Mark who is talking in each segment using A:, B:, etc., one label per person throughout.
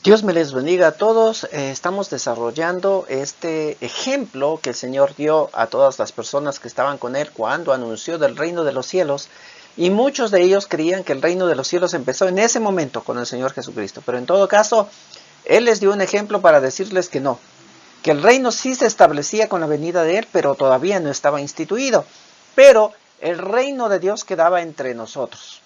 A: Dios me les bendiga a todos. Estamos desarrollando este ejemplo que el Señor dio a todas las personas que estaban con Él cuando anunció del reino de los cielos. Y muchos de ellos creían que el reino de los cielos empezó en ese momento con el Señor Jesucristo. Pero en todo caso, Él les dio un ejemplo para decirles que no. Que el reino sí se establecía con la venida de Él, pero todavía no estaba instituido. Pero el reino de Dios quedaba entre nosotros.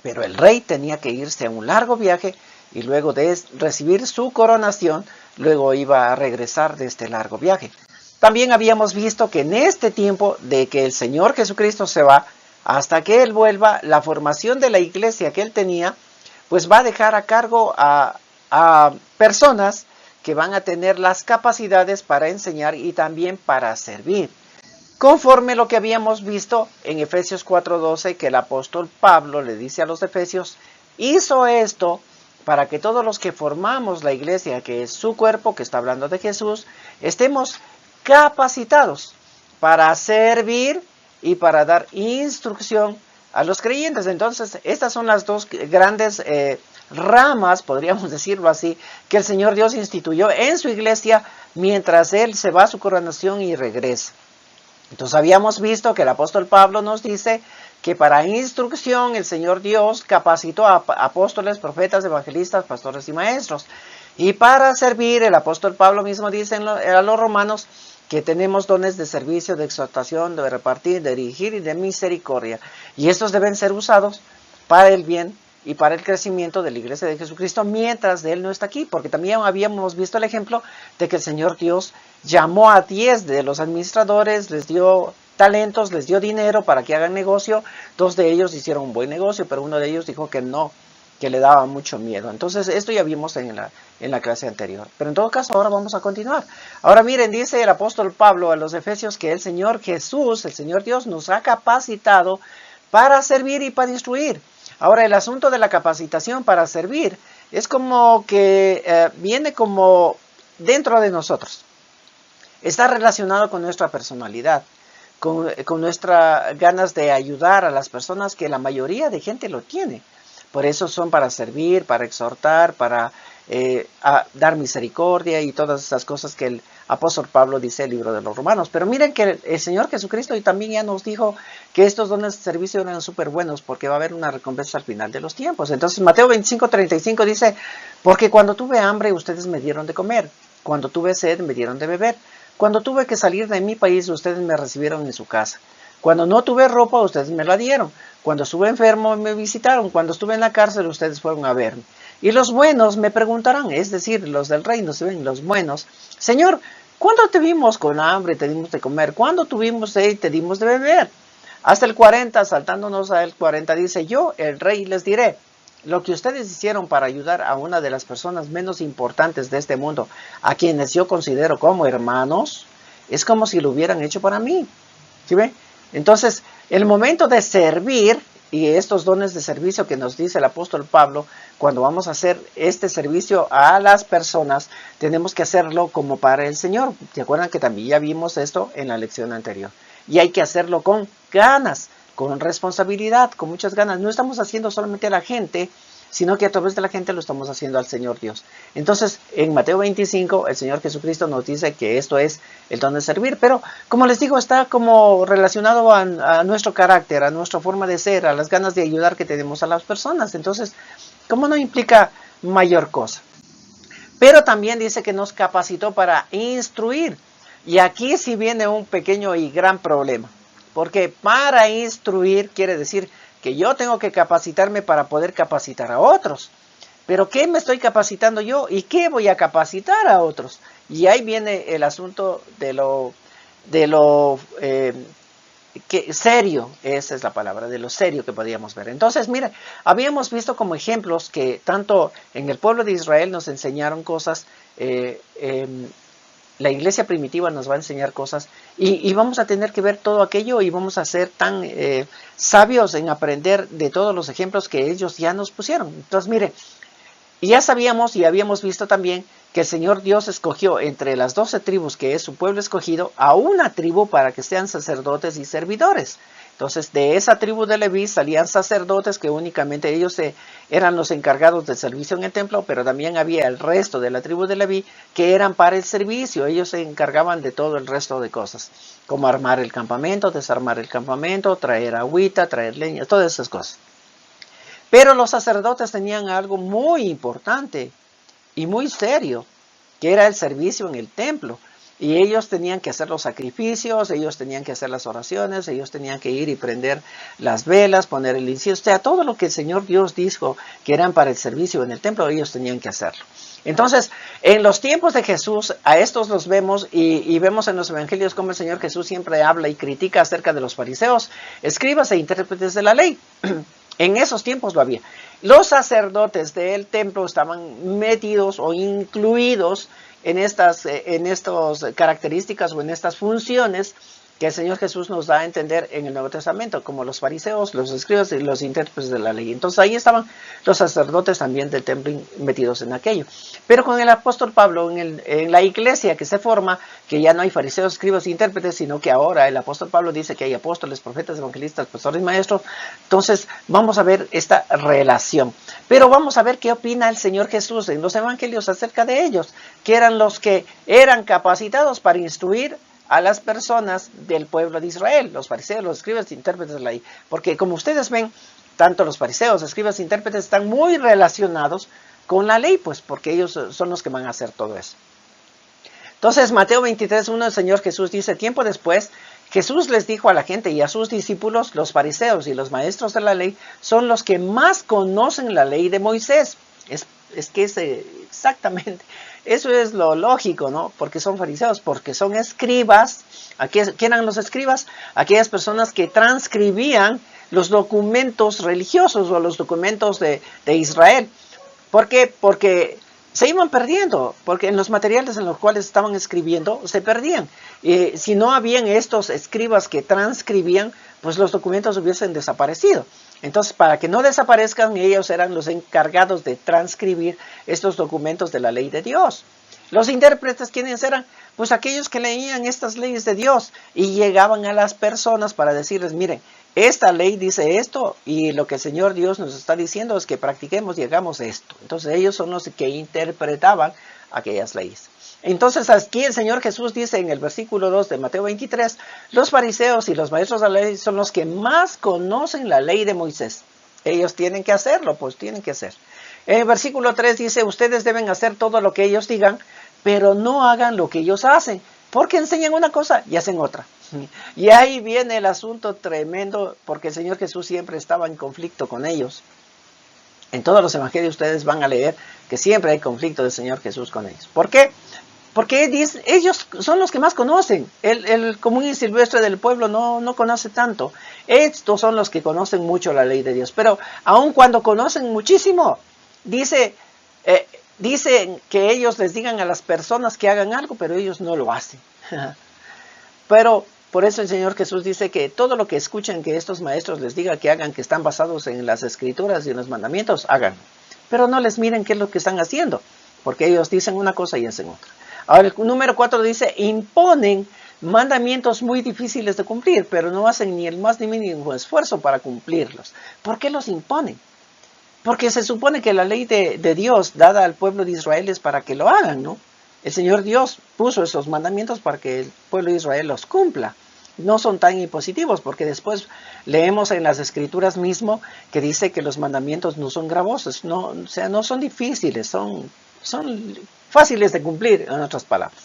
A: Pero el rey tenía que irse a un largo viaje y luego de recibir su coronación, luego iba a regresar de este largo viaje. También habíamos visto que en este tiempo de que el Señor Jesucristo se va, hasta que Él vuelva, la formación de la iglesia que Él tenía, pues va a dejar a cargo a personas que van a tener las capacidades para enseñar y también para servir. Conforme lo que habíamos visto en Efesios 4:12, que el apóstol Pablo le dice a los efesios, hizo esto para que todos los que formamos la iglesia, que es su cuerpo, que está hablando de Jesús, estemos capacitados para servir y para dar instrucción a los creyentes. Entonces, estas son las dos grandes ramas, podríamos decirlo así, que el Señor Dios instituyó en su iglesia mientras Él se va a su coronación y regresa. Entonces habíamos visto que el apóstol Pablo nos dice que para instrucción el Señor Dios capacitó a apóstoles, profetas, evangelistas, pastores y maestros. Y para servir, el apóstol Pablo mismo dice a los romanos que tenemos dones de servicio, de exhortación, de repartir, de dirigir y de misericordia. Y estos deben ser usados para el bien y para el crecimiento de la iglesia de Jesucristo mientras Él no está aquí, porque también habíamos visto el ejemplo de que el Señor Dios llamó a 10 de los administradores, les dio talentos, les dio dinero para que hagan negocio. 2 de ellos hicieron un buen negocio, pero uno de ellos dijo que no, que le daba mucho miedo. Entonces esto ya vimos en la clase anterior. Pero en todo caso ahora vamos a continuar. Ahora miren, dice el apóstol Pablo a los efesios que el Señor Jesús, el Señor Dios, nos ha capacitado para servir y para instruir. Ahora, el asunto de la capacitación para servir es como que viene como dentro de nosotros. Está relacionado con nuestra personalidad, con nuestras ganas de ayudar a las personas, que la mayoría de gente lo tiene. Por eso son para servir, para exhortar, para dar misericordia y todas esas cosas que el apóstol Pablo dice en el libro de los Romanos. Pero miren que el Señor Jesucristo también ya nos dijo que estos dones de servicio eran súper buenos porque va a haber una recompensa al final de los tiempos. Entonces Mateo 25:35 dice, porque cuando tuve hambre ustedes me dieron de comer, cuando tuve sed me dieron de beber, cuando tuve que salir de mi país ustedes me recibieron en su casa, cuando no tuve ropa ustedes me la dieron, cuando estuve enfermo me visitaron, cuando estuve en la cárcel ustedes fueron a verme. Y los buenos me preguntarán, es decir, los del reino, si ven, los buenos, Señor, ¿cuándo te vimos con hambre y te dimos de comer? ¿Cuándo tuvimos sed y te dimos de beber? Hasta el 40, saltándonos al 40, dice, yo, el rey, les diré, lo que ustedes hicieron para ayudar a una de las personas menos importantes de este mundo, a quienes yo considero como hermanos, es como si lo hubieran hecho para mí. ¿Sí ven? Entonces, el momento de servir y estos dones de servicio que nos dice el apóstol Pablo, cuando vamos a hacer este servicio a las personas, tenemos que hacerlo como para el Señor. ¿Se acuerdan que también ya vimos esto en la lección anterior? Y hay que hacerlo con ganas, con responsabilidad, con muchas ganas. No estamos haciendo solamente a la gente, sino que a través de la gente lo estamos haciendo al Señor Dios. Entonces, en Mateo 25, el Señor Jesucristo nos dice que esto es el don de servir, pero como les digo, está como relacionado a nuestro carácter, a nuestra forma de ser, a las ganas de ayudar que tenemos a las personas. Entonces, ¿cómo no implica mayor cosa? Pero también dice que nos capacitó para instruir. Y aquí sí viene un pequeño y gran problema, porque para instruir quiere decir que yo tengo que capacitarme para poder capacitar a otros. Pero ¿qué me estoy capacitando yo y qué voy a capacitar a otros? Y ahí viene el asunto de lo serio, esa es la palabra, de lo serio que podíamos ver. Entonces, mira, habíamos visto como ejemplos que tanto en el pueblo de Israel nos enseñaron cosas, la iglesia primitiva nos va a enseñar cosas y vamos a tener que ver todo aquello y vamos a ser tan sabios en aprender de todos los ejemplos que ellos ya nos pusieron. Entonces, mire, ya sabíamos y habíamos visto también que el Señor Dios escogió entre las 12 tribus que es su pueblo escogido a una tribu para que sean sacerdotes y servidores. Entonces de esa tribu de Leví salían sacerdotes que únicamente ellos eran los encargados del servicio en el templo, pero también había el resto de la tribu de Leví que eran para el servicio. Ellos se encargaban de todo el resto de cosas, como armar el campamento, desarmar el campamento, traer agüita, traer leña, todas esas cosas. Pero los sacerdotes tenían algo muy importante y muy serio, que era el servicio en el templo. Y ellos tenían que hacer los sacrificios, ellos tenían que hacer las oraciones, ellos tenían que ir y prender las velas, poner el incienso. O sea, todo lo que el Señor Dios dijo que eran para el servicio en el templo, ellos tenían que hacerlo. Entonces, en los tiempos de Jesús, a estos los vemos y vemos en los evangelios cómo el Señor Jesús siempre habla y critica acerca de los fariseos, escribas e intérpretes de la ley. En esos tiempos lo había. Los sacerdotes del templo estaban metidos o incluidos en estas características o en estas funciones que el Señor Jesús nos da a entender en el Nuevo Testamento, como los fariseos, los escribas y los intérpretes de la ley. Entonces ahí estaban los sacerdotes también del templo metidos en aquello. Pero con el apóstol Pablo, en la iglesia que se forma, que ya no hay fariseos, escribas e intérpretes, sino que ahora el apóstol Pablo dice que hay apóstoles, profetas, evangelistas, pastores y maestros. Entonces vamos a ver esta relación. Pero vamos a ver qué opina el Señor Jesús en los evangelios acerca de ellos, que eran los que eran capacitados para instruir a las personas del pueblo de Israel, los fariseos, los escribas e intérpretes de la ley. Porque como ustedes ven, tanto los fariseos, escribas e intérpretes están muy relacionados con la ley, pues porque ellos son los que van a hacer todo eso. Entonces, Mateo 23:1, el Señor Jesús dice, tiempo después, Jesús les dijo a la gente y a sus discípulos, los fariseos y los maestros de la ley son los que más conocen la ley de Moisés. Es que es exactamente, eso es lo lógico, ¿no? Porque son fariseos, porque son escribas. ¿Quién eran los escribas? Aquellas personas que transcribían los documentos religiosos o los documentos de Israel. ¿Por qué? Porque se iban perdiendo, porque en los materiales en los cuales estaban escribiendo se perdían. Si no habían estos escribas que transcribían, pues los documentos hubiesen desaparecido. Entonces, para que no desaparezcan, ellos eran los encargados de transcribir estos documentos de la ley de Dios. Los intérpretes, ¿quiénes eran? Pues aquellos que leían estas leyes de Dios y llegaban a las personas para decirles, miren, esta ley dice esto y lo que el Señor Dios nos está diciendo es que practiquemos y hagamos esto. Entonces ellos son los que interpretaban aquellas leyes. Entonces aquí el Señor Jesús dice en el versículo 2 de Mateo 23, los fariseos y los maestros de la ley son los que más conocen la ley de Moisés. Ellos tienen que hacerlo, pues tienen que hacer. En el versículo 3 dice, ustedes deben hacer todo lo que ellos digan, pero no hagan lo que ellos hacen, porque enseñan una cosa y hacen otra. Y ahí viene el asunto tremendo, porque el Señor Jesús siempre estaba en conflicto con ellos. En todos los evangelios ustedes van a leer que siempre hay conflicto del Señor Jesús con ellos. ¿Por qué? Porque ellos son los que más conocen. El común y silvestre del pueblo no conoce tanto. Estos son los que conocen mucho la ley de Dios. Pero aun cuando conocen muchísimo, dicen que ellos les digan a las personas que hagan algo, pero ellos no lo hacen. Pero por eso el Señor Jesús dice que todo lo que escuchen que estos maestros les digan que hagan, que están basados en las escrituras y en los mandamientos, hagan. Pero no les miren qué es lo que están haciendo, porque ellos dicen una cosa y hacen otra. Ahora el número 4 dice, imponen mandamientos muy difíciles de cumplir, pero no hacen ni el más ni mínimo esfuerzo para cumplirlos. ¿Por qué los imponen? Porque se supone que la ley de Dios dada al pueblo de Israel es para que lo hagan, ¿no? El Señor Dios puso esos mandamientos para que el pueblo de Israel los cumpla. No son tan impositivos, porque después leemos en las escrituras mismo que dice que los mandamientos no son gravosos, no son difíciles, son fáciles de cumplir, en otras palabras.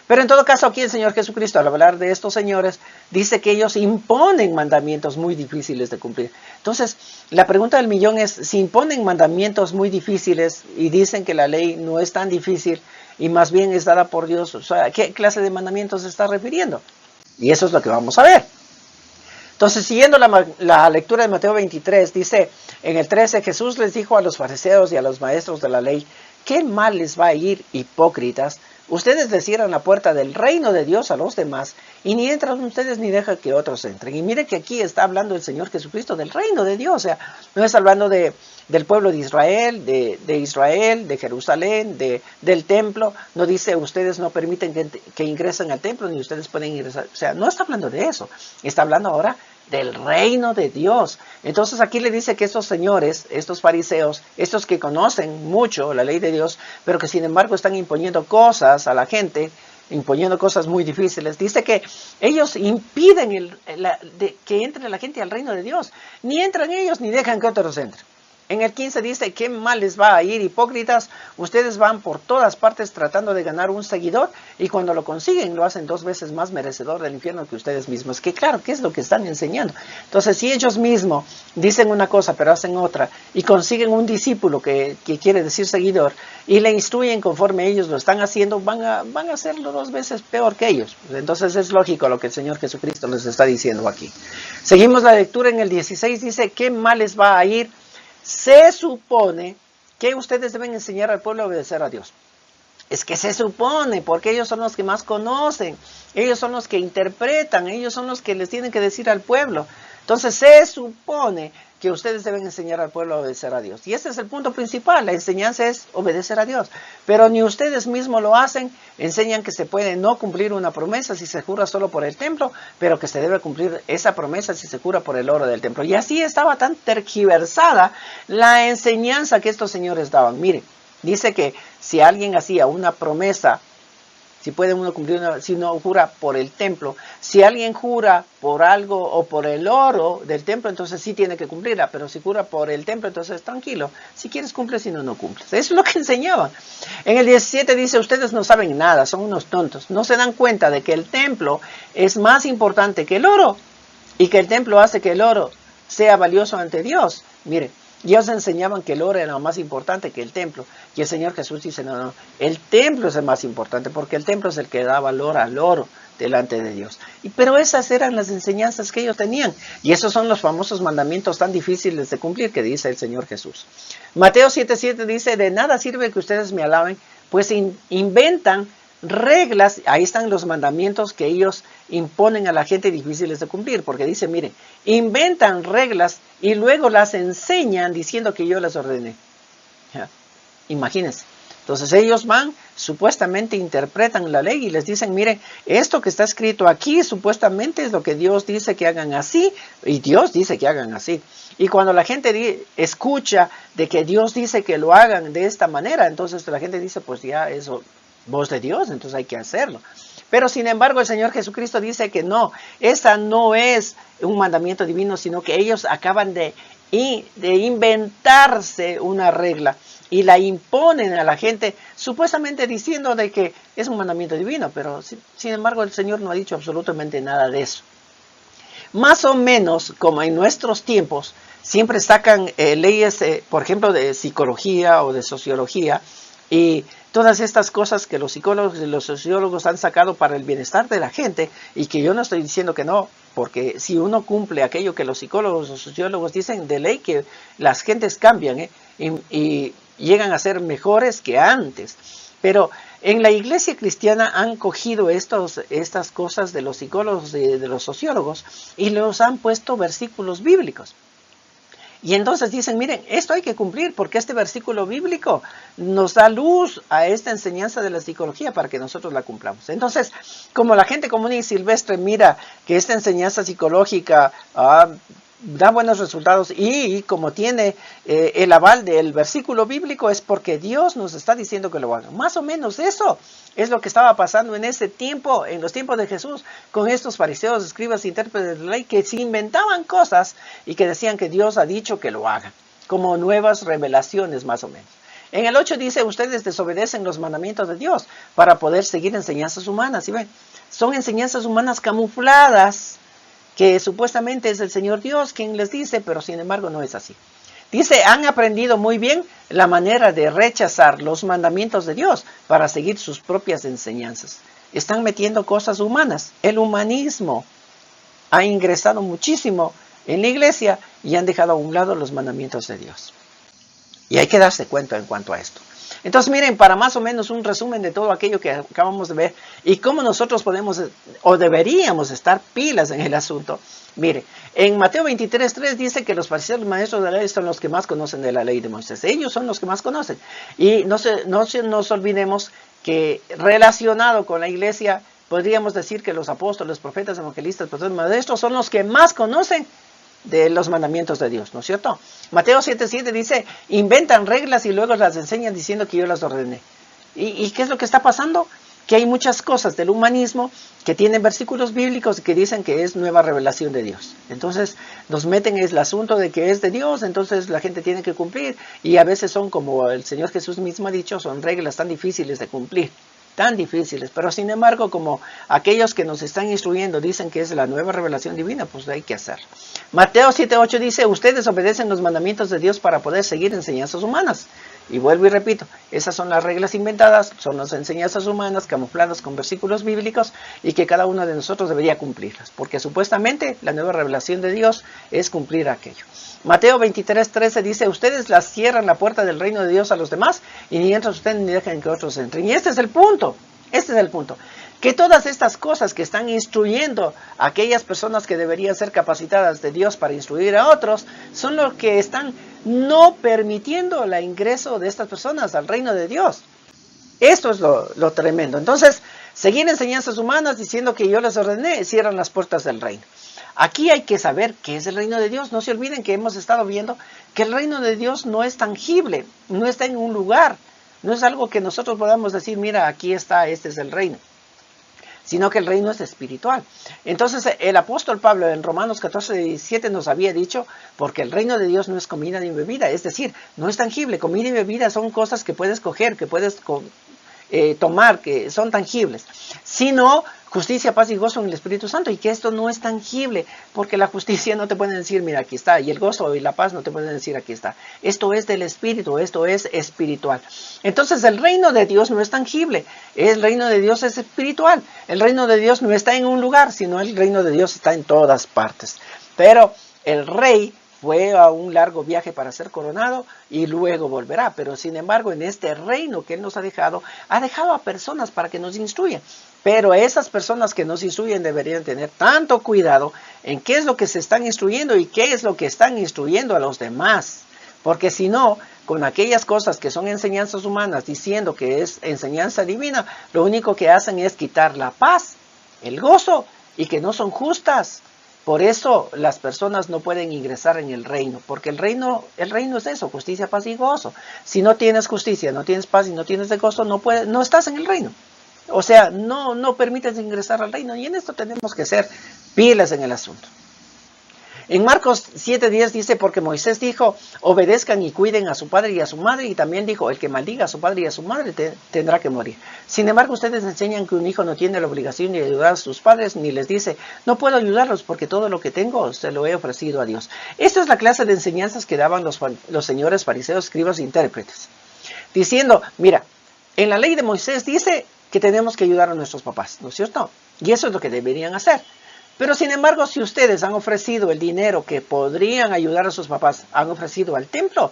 A: Pero en todo caso aquí el Señor Jesucristo, al hablar de estos señores, dice que ellos imponen mandamientos muy difíciles de cumplir. Entonces, la pregunta del millón es, si imponen mandamientos muy difíciles y dicen que la ley no es tan difícil y más bien es dada por Dios, o sea, ¿a qué clase de mandamientos se está refiriendo? Y eso es lo que vamos a ver. Entonces, siguiendo la lectura de Mateo 23, dice en el 13, Jesús les dijo a los fariseos y a los maestros de la ley ¿qué mal les va a ir, hipócritas? Ustedes les cierran la puerta del reino de Dios a los demás y ni entran ustedes ni dejan que otros entren. Y mire que aquí está hablando el Señor Jesucristo del reino de Dios, o sea, no está hablando del pueblo de Israel, de Jerusalén, del templo. No dice ustedes no permiten que ingresen al templo ni ustedes pueden ingresar. O sea, no está hablando de eso, está hablando ahora del reino de Dios. Entonces aquí le dice que estos señores, estos fariseos, estos que conocen mucho la ley de Dios, pero que sin embargo están imponiendo cosas a la gente, imponiendo cosas muy difíciles, dice que ellos impiden que entre la gente al reino de Dios. Ni entran ellos ni dejan que otros entren. En el 15 dice, ¿qué mal les va a ir, hipócritas? Ustedes van por todas partes tratando de ganar un seguidor y cuando lo consiguen lo hacen 2 veces más merecedor del infierno que ustedes mismos. Que claro, ¿qué es lo que están enseñando? Entonces, si ellos mismos dicen una cosa pero hacen otra y consiguen un discípulo que quiere decir seguidor y le instruyen conforme ellos lo están haciendo, van a hacerlo 2 veces peor que ellos. Entonces es lógico lo que el Señor Jesucristo les está diciendo aquí. Seguimos la lectura en el 16, dice, ¿qué mal les va a ir? Se supone que ustedes deben enseñar al pueblo a obedecer a Dios. Es que se supone, porque ellos son los que más conocen, ellos son los que interpretan, ellos son los que les tienen que decir al pueblo. Entonces se supone que ustedes deben enseñar al pueblo a obedecer a Dios. Y ese es el punto principal, la enseñanza es obedecer a Dios. Pero ni ustedes mismos lo hacen, enseñan que se puede no cumplir una promesa si se jura solo por el templo, pero que se debe cumplir esa promesa si se jura por el oro del templo. Y así estaba tan tergiversada la enseñanza que estos señores daban. Mire, dice que si alguien hacía una promesa, si puede uno cumplir si uno jura por el templo, si alguien jura por algo o por el oro del templo, entonces sí tiene que cumplirla, pero si jura por el templo, entonces tranquilo, si quieres cumple, si no, no cumples. Eso es lo que enseñaban. En el 17 dice, ustedes no saben nada, son unos tontos, no se dan cuenta de que el templo es más importante que el oro y que el templo hace que el oro sea valioso ante Dios. Mire, ellos enseñaban que el oro era más importante que el templo. Y el Señor Jesús dice, no, el templo es el más importante, porque el templo es el que da valor al oro delante de Dios. Pero esas eran las enseñanzas que ellos tenían. Y esos son los famosos mandamientos tan difíciles de cumplir que dice el Señor Jesús. Mateo 7:7 dice, de nada sirve que ustedes me alaben, pues inventan reglas. Ahí están los mandamientos que ellos imponen a la gente difíciles de cumplir, porque dice, mire, inventan reglas y luego las enseñan diciendo que yo las ordené. ¿Ya? Imagínense. Entonces ellos van, supuestamente interpretan la ley y les dicen, miren, esto que está escrito aquí supuestamente es lo que Dios dice que hagan así, y Dios dice que hagan así. Y cuando la gente escucha de que Dios dice que lo hagan de esta manera, entonces la gente dice, pues ya eso, voz de Dios, entonces hay que hacerlo. Pero sin embargo el Señor Jesucristo dice que no, esa no es un mandamiento divino, sino que ellos acaban de inventarse una regla y la imponen a la gente, supuestamente diciendo de que es un mandamiento divino, pero sin embargo el Señor no ha dicho absolutamente nada de eso. Más o menos como en nuestros tiempos, siempre sacan leyes, por ejemplo, de psicología o de sociología, y todas estas cosas que los psicólogos y los sociólogos han sacado para el bienestar de la gente, y que yo no estoy diciendo que no, porque si uno cumple aquello que los psicólogos o sociólogos dicen de ley, que las gentes cambian y llegan a ser mejores que antes. Pero en la iglesia cristiana han cogido estas cosas de los psicólogos y de los sociólogos y los han puesto versículos bíblicos. Y entonces dicen, miren, esto hay que cumplir porque este versículo bíblico nos da luz a esta enseñanza de la psicología para que nosotros la cumplamos. Entonces, como la gente común y silvestre mira que esta enseñanza psicológica da buenos resultados y como tiene el aval del versículo bíblico, es porque Dios nos está diciendo que lo hagan. Más o menos eso es lo que estaba pasando en ese tiempo, en los tiempos de Jesús, con estos fariseos, escribas e intérpretes de la ley que se inventaban cosas y que decían que Dios ha dicho que lo hagan, como nuevas revelaciones más o menos. En el 8 dice, ustedes desobedecen los mandamientos de Dios para poder seguir enseñanzas humanas. ¿Sí ven? Son enseñanzas humanas camufladas, que supuestamente es el Señor Dios quien les dice, pero sin embargo no es así. Dice, han aprendido muy bien la manera de rechazar los mandamientos de Dios para seguir sus propias enseñanzas. Están metiendo cosas humanas. El humanismo ha ingresado muchísimo en la iglesia y han dejado a un lado los mandamientos de Dios. Y hay que darse cuenta en cuanto a esto. Entonces miren, para más o menos un resumen de todo aquello que acabamos de ver y cómo nosotros podemos o deberíamos estar pilas en el asunto. Mire, en Mateo 23:3 dice que los fariseos, los maestros de la ley, son los que más conocen de la ley de Moisés. Ellos son los que más conocen. Y no nos olvidemos que relacionado con la iglesia, podríamos decir que los apóstoles, profetas, evangelistas, pastores, maestros son los que más conocen de los mandamientos de Dios, ¿no es cierto? Mateo 7:7 dice, inventan reglas y luego las enseñan diciendo que yo las ordené. ¿Y qué es lo que está pasando? Que hay muchas cosas del humanismo que tienen versículos bíblicos que dicen que es nueva revelación de Dios. Entonces nos meten en el asunto de que es de Dios, entonces la gente tiene que cumplir. Y a veces son, como el Señor Jesús mismo ha dicho, son reglas tan difíciles de cumplir. Tan difíciles, pero sin embargo, como aquellos que nos están instruyendo dicen que es la nueva revelación divina, pues hay que hacer. Mateo 7:8 dice, ustedes obedecen los mandamientos de Dios para poder seguir enseñanzas humanas. Y vuelvo y repito, esas son las reglas inventadas, son las enseñanzas humanas camufladas con versículos bíblicos y que cada uno de nosotros debería cumplirlas, porque supuestamente la nueva revelación de Dios es cumplir aquello. Mateo 23:13 dice, ustedes las cierran la puerta del reino de Dios a los demás y ni entran ustedes ni dejan que otros entren. Y este es el punto, que todas estas cosas que están instruyendo a aquellas personas que deberían ser capacitadas de Dios para instruir a otros, son los que están no permitiendo el ingreso de estas personas al reino de Dios. Esto es lo tremendo. Entonces, seguir enseñanzas humanas diciendo que yo les ordené, cierran las puertas del reino. Aquí hay que saber qué es el reino de Dios. No se olviden que hemos estado viendo que el reino de Dios no es tangible, no está en un lugar, no es algo que nosotros podamos decir, mira, aquí está, este es el reino, sino que el reino es espiritual. Entonces el apóstol Pablo en Romanos 14:17 nos había dicho, porque el reino de Dios no es comida ni bebida, es decir, no es tangible. Comida y bebida son cosas que puedes coger, que puedes tomar, que son tangibles, sino justicia, paz y gozo en el Espíritu Santo, y que esto no es tangible, porque la justicia no te pueden decir, mira, aquí está, y el gozo y la paz no te pueden decir, aquí está. Esto es del Espíritu, esto es espiritual. Entonces el reino de Dios no es tangible, el reino de Dios es espiritual. El reino de Dios no está en un lugar, sino el reino de Dios está en todas partes. Pero el rey fue a un largo viaje para ser coronado y luego volverá. Pero sin embargo, en este reino que Él nos ha dejado a personas para que nos instruyan. Pero esas personas que nos instruyen deberían tener tanto cuidado en qué es lo que se están instruyendo y qué es lo que están instruyendo a los demás. Porque si no, con aquellas cosas que son enseñanzas humanas diciendo que es enseñanza divina, lo único que hacen es quitar la paz, el gozo, y que no son justas. Por eso las personas no pueden ingresar en el reino, porque el reino es eso, justicia, paz y gozo. Si no tienes justicia, no tienes paz y no tienes de gozo, no estás en el reino. O sea, no permites ingresar al reino, y en esto tenemos que ser pilas en el asunto. En Marcos 7:10 dice, porque Moisés dijo, obedezcan y cuiden a su padre y a su madre, y también dijo, el que maldiga a su padre y a su madre tendrá que morir. Sin embargo, ustedes enseñan que un hijo no tiene la obligación de ayudar a sus padres, ni les dice, no puedo ayudarlos porque todo lo que tengo se lo he ofrecido a Dios. Esta es la clase de enseñanzas que daban los señores fariseos, escribas e intérpretes, diciendo, mira, en la ley de Moisés dice que tenemos que ayudar a nuestros papás, ¿no es cierto? Y eso es lo que deberían hacer. Pero sin embargo, si ustedes han ofrecido el dinero que podrían ayudar a sus papás, han ofrecido al templo,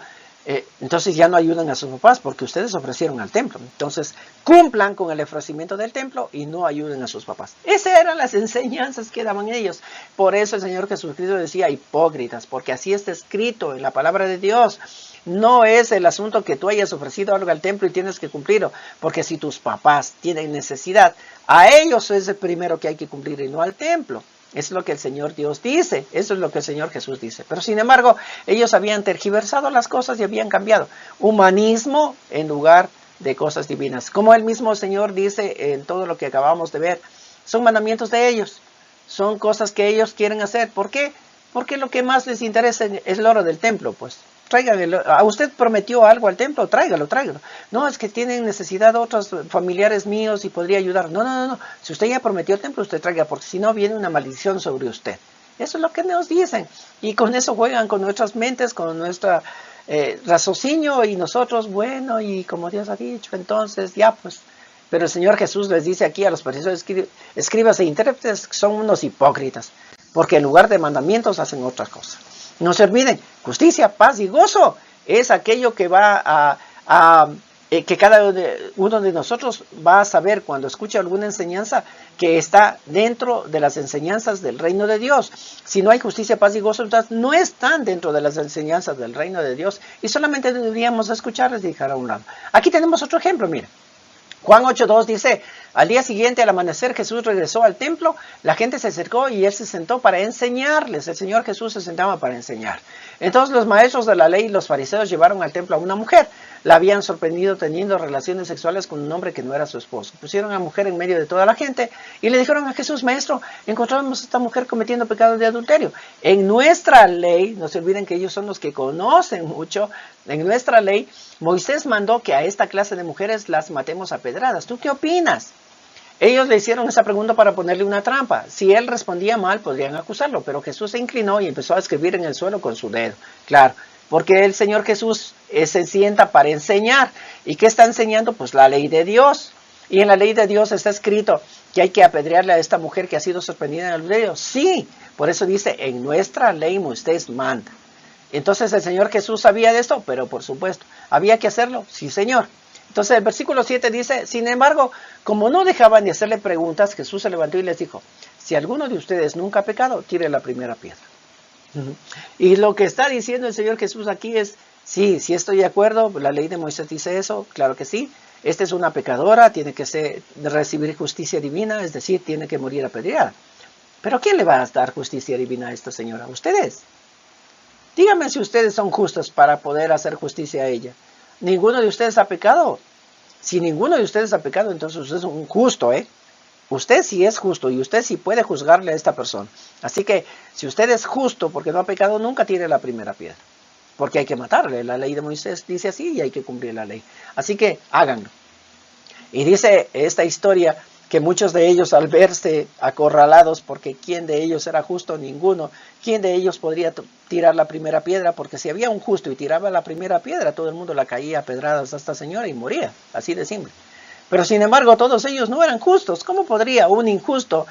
A: entonces ya no ayudan a sus papás porque ustedes ofrecieron al templo. Entonces cumplan con el ofrecimiento del templo y no ayuden a sus papás. Esas eran las enseñanzas que daban ellos. Por eso el Señor Jesucristo decía hipócritas, porque así está escrito en la palabra de Dios. No es el asunto que tú hayas ofrecido algo al templo y tienes que cumplirlo, porque si tus papás tienen necesidad, a ellos es el primero que hay que cumplir y no al templo. Es lo que el Señor Dios dice, eso es lo que el Señor Jesús dice. Pero sin embargo, ellos habían tergiversado las cosas y habían cambiado. Humanismo en lugar de cosas divinas. Como el mismo Señor dice en todo lo que acabamos de ver, son mandamientos de ellos, son cosas que ellos quieren hacer. ¿Por qué? Porque lo que más les interesa es el oro del templo, pues. A usted prometió algo al templo, tráigalo. No, es que tienen necesidad otros familiares míos y podría ayudar. No. Si usted ya prometió el templo, usted traiga, porque si no viene una maldición sobre usted. Eso es lo que nos dicen. Y con eso juegan con nuestras mentes, con nuestro raciocinio, y nosotros, bueno, y como Dios ha dicho, entonces ya pues. Pero el Señor Jesús les dice aquí a los fariseos, escribas e intérpretes, son unos hipócritas, porque en lugar de mandamientos hacen otras cosas. No se olviden, justicia, paz y gozo es aquello que va a que cada uno de nosotros va a saber cuando escuche alguna enseñanza que está dentro de las enseñanzas del reino de Dios. Si no hay justicia, paz y gozo, entonces no están dentro de las enseñanzas del reino de Dios y solamente deberíamos escucharles y dejar a un lado. Aquí tenemos otro ejemplo, mira. Juan 8:2 dice, al día siguiente, al amanecer, Jesús regresó al templo, la gente se acercó y él se sentó para enseñarles. El Señor Jesús se sentaba para enseñar. Entonces los maestros de la ley y los fariseos llevaron al templo a una mujer. La habían sorprendido teniendo relaciones sexuales con un hombre que no era su esposo. Pusieron a la mujer en medio de toda la gente y le dijeron a Jesús, maestro, encontramos a esta mujer cometiendo pecados de adulterio. En nuestra ley, no se olviden que ellos son los que conocen mucho, en nuestra ley, Moisés mandó que a esta clase de mujeres las matemos a pedradas. ¿Tú qué opinas? Ellos le hicieron esa pregunta para ponerle una trampa. Si él respondía mal, podrían acusarlo, pero Jesús se inclinó y empezó a escribir en el suelo con su dedo. Claro, porque el Señor Jesús se sienta para enseñar. ¿Y qué está enseñando? Pues la ley de Dios. Y en la ley de Dios está escrito que hay que apedrearle a esta mujer que ha sido sorprendida en el adulterio. Sí, por eso dice, en nuestra ley Moisés manda. Entonces el Señor Jesús sabía de esto, pero por supuesto, ¿había que hacerlo? Sí, Señor. Entonces el versículo 7 dice, sin embargo, como no dejaban de hacerle preguntas, Jesús se levantó y les dijo, si alguno de ustedes nunca ha pecado, tire la primera piedra. Y lo que está diciendo el Señor Jesús aquí es, sí estoy de acuerdo, la ley de Moisés dice eso, claro que sí. Esta es una pecadora, tiene que recibir justicia divina, es decir, tiene que morir apedreada. Pero ¿quién le va a dar justicia divina a esta señora? ¿Ustedes? Díganme si ustedes son justos para poder hacer justicia a ella. ¿Ninguno de ustedes ha pecado? Si ninguno de ustedes ha pecado, entonces usted es un justo, ¿eh? Usted sí es justo y usted sí puede juzgarle a esta persona. Así que si usted es justo porque no ha pecado, nunca tire la primera piedra. Porque hay que matarle. La ley de Moisés dice así y hay que cumplir la ley. Así que háganlo. Y dice esta historia que muchos de ellos al verse acorralados, porque ¿quién de ellos era justo? Ninguno. ¿Quién de ellos podría tirar la primera piedra? Porque si había un justo y tiraba la primera piedra, todo el mundo la caía a pedradas a esta señora y moría. Así de simple. Pero sin embargo, todos ellos no eran justos. ¿Cómo podría un injusto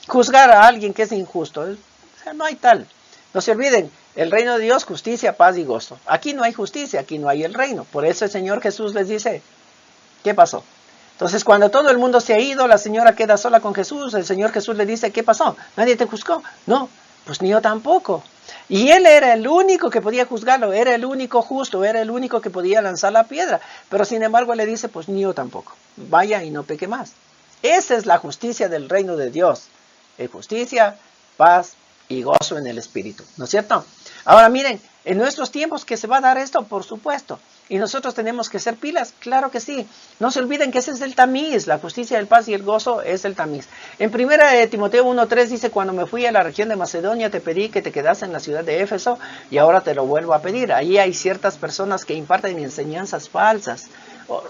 A: juzgar a alguien que es injusto? O sea, no hay tal. No se olviden, el reino de Dios, justicia, paz y gozo. Aquí no hay justicia, aquí no hay el reino. Por eso el Señor Jesús les dice, ¿qué pasó? Entonces cuando todo el mundo se ha ido, la señora queda sola con Jesús, el Señor Jesús le dice, ¿qué pasó? ¿Nadie te juzgó? No, pues ni yo tampoco. Y él era el único que podía juzgarlo, era el único justo, era el único que podía lanzar la piedra. Pero sin embargo le dice, pues ni yo tampoco. Vaya y no peque más. Esa es la justicia del reino de Dios. Justicia, paz y gozo en el Espíritu. ¿No es cierto? Ahora miren, en nuestros tiempos que se va a dar esto, por supuesto. ¿Y nosotros tenemos que ser pilas? Claro que sí. No se olviden que ese es el tamiz. La justicia, el paz y el gozo es el tamiz. En 1 Timoteo 1:3 dice, cuando me fui a la región de Macedonia te pedí que te quedas en la ciudad de Éfeso y ahora te lo vuelvo a pedir. Ahí hay ciertas personas que imparten enseñanzas falsas.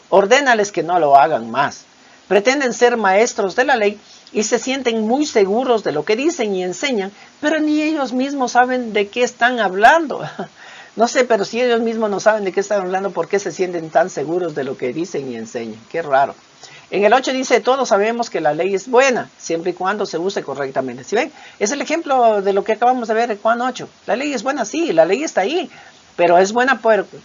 A: Ordénales que no lo hagan más. Pretenden ser maestros de la ley y se sienten muy seguros de lo que dicen y enseñan, pero ni ellos mismos saben de qué están hablando. No sé, pero si ellos mismos no saben de qué están hablando, ¿por qué se sienten tan seguros de lo que dicen y enseñan? Qué raro. En el 8 dice, todos sabemos que la ley es buena, siempre y cuando se use correctamente. ¿Sí ven? Es el ejemplo de lo que acabamos de ver en Juan 8. La ley es buena, sí, la ley está ahí. Pero es buena,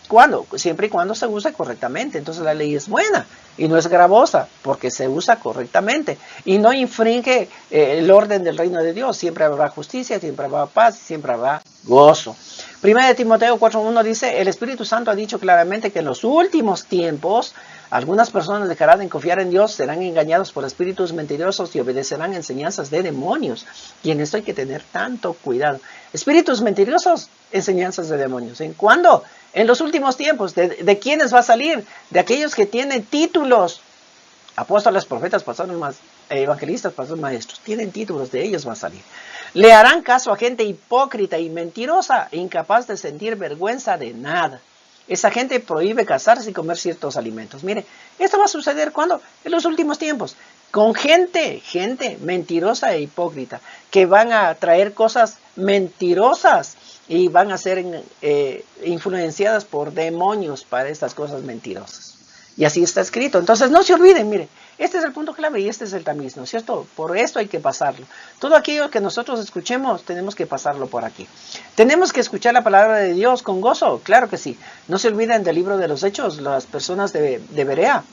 A: ¿cuándo? Siempre y cuando se use correctamente. Entonces la ley es buena y no es gravosa porque se usa correctamente. Y no infringe el orden del reino de Dios. Siempre habrá justicia, siempre habrá paz, siempre habrá gozo. 1 Timoteo 4:1 dice, el Espíritu Santo ha dicho claramente que en los últimos tiempos algunas personas dejarán de confiar en Dios, serán engañados por espíritus mentirosos y obedecerán enseñanzas de demonios. Y en esto hay que tener tanto cuidado. Espíritus mentirosos, enseñanzas de demonios. ¿En cuándo? En los últimos tiempos. ¿De quiénes va a salir? De aquellos que tienen títulos. Apóstoles, profetas, pastores, evangelistas, pastores, maestros. Tienen títulos, de ellos va a salir. Le harán caso a gente hipócrita y mentirosa, incapaz de sentir vergüenza de nada. Esa gente prohíbe casarse y comer ciertos alimentos. Mire, esto va a suceder ¿cuándo? En los últimos tiempos. Con gente mentirosa e hipócrita, que van a traer cosas mentirosas y van a ser influenciadas por demonios para estas cosas mentirosas. Y así está escrito. Entonces no se olviden, mire, Este es el punto clave y este es el tamiz, ¿no es cierto? Por esto hay que pasarlo. Todo aquello que nosotros escuchemos, tenemos que pasarlo por aquí. ¿Tenemos que escuchar la palabra de Dios con gozo? Claro que sí. No se olviden del libro de los Hechos, las personas de Berea,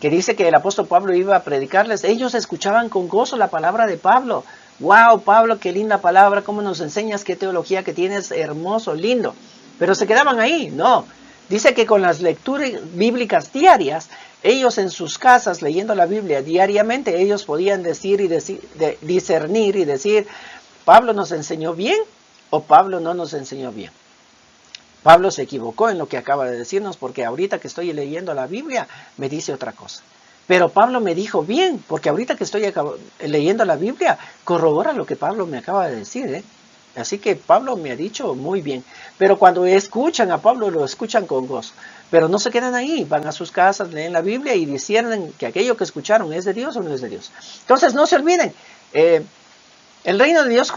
A: que dice que el apóstol Pablo iba a predicarles. Ellos escuchaban con gozo la palabra de Pablo. ¡Wow, Pablo, qué linda palabra! ¿Cómo nos enseñas? ¡Qué teología que tienes! Hermoso, lindo. Pero se quedaban ahí. No. Dice que con las lecturas bíblicas diarias, ellos en sus casas, leyendo la Biblia diariamente, ellos podían discernir y decir, ¿Pablo nos enseñó bien o Pablo no nos enseñó bien? Pablo se equivocó en lo que acaba de decirnos, porque ahorita que estoy leyendo la Biblia me dice otra cosa. Pero Pablo me dijo bien, porque ahorita que estoy leyendo la Biblia corrobora lo que Pablo me acaba de decir, ¿eh? Así que Pablo me ha dicho muy bien. Pero cuando escuchan a Pablo, lo escuchan con gozo. Pero no se quedan ahí, van a sus casas, leen la Biblia y disciernen que aquello que escucharon es de Dios o no es de Dios. Entonces no se olviden, el reino de Dios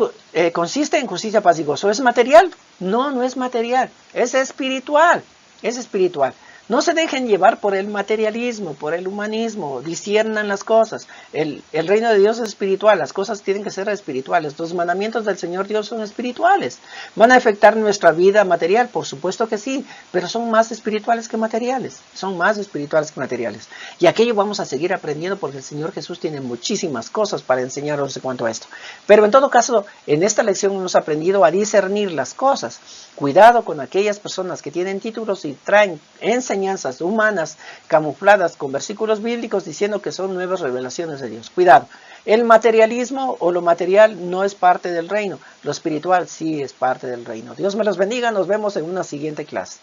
A: consiste en justicia, paz y gozo. ¿Es material? No, no es material, es espiritual, es espiritual. No se dejen llevar por el materialismo, por el humanismo, disciernan las cosas. El reino de Dios es espiritual, las cosas tienen que ser espirituales. Los mandamientos del Señor Dios son espirituales. ¿Van a afectar nuestra vida material? Por supuesto que sí, pero son más espirituales que materiales. Son más espirituales que materiales. Y aquello vamos a seguir aprendiendo porque el Señor Jesús tiene muchísimas cosas para enseñarnos en cuanto a esto. Pero en todo caso, en esta lección hemos aprendido a discernir las cosas. Cuidado con aquellas personas que tienen títulos y traen enseñanzas humanas camufladas con versículos bíblicos diciendo que son nuevas revelaciones de Dios. Cuidado, el materialismo o lo material no es parte del reino, lo espiritual sí es parte del reino. Dios me los bendiga, nos vemos en una siguiente clase.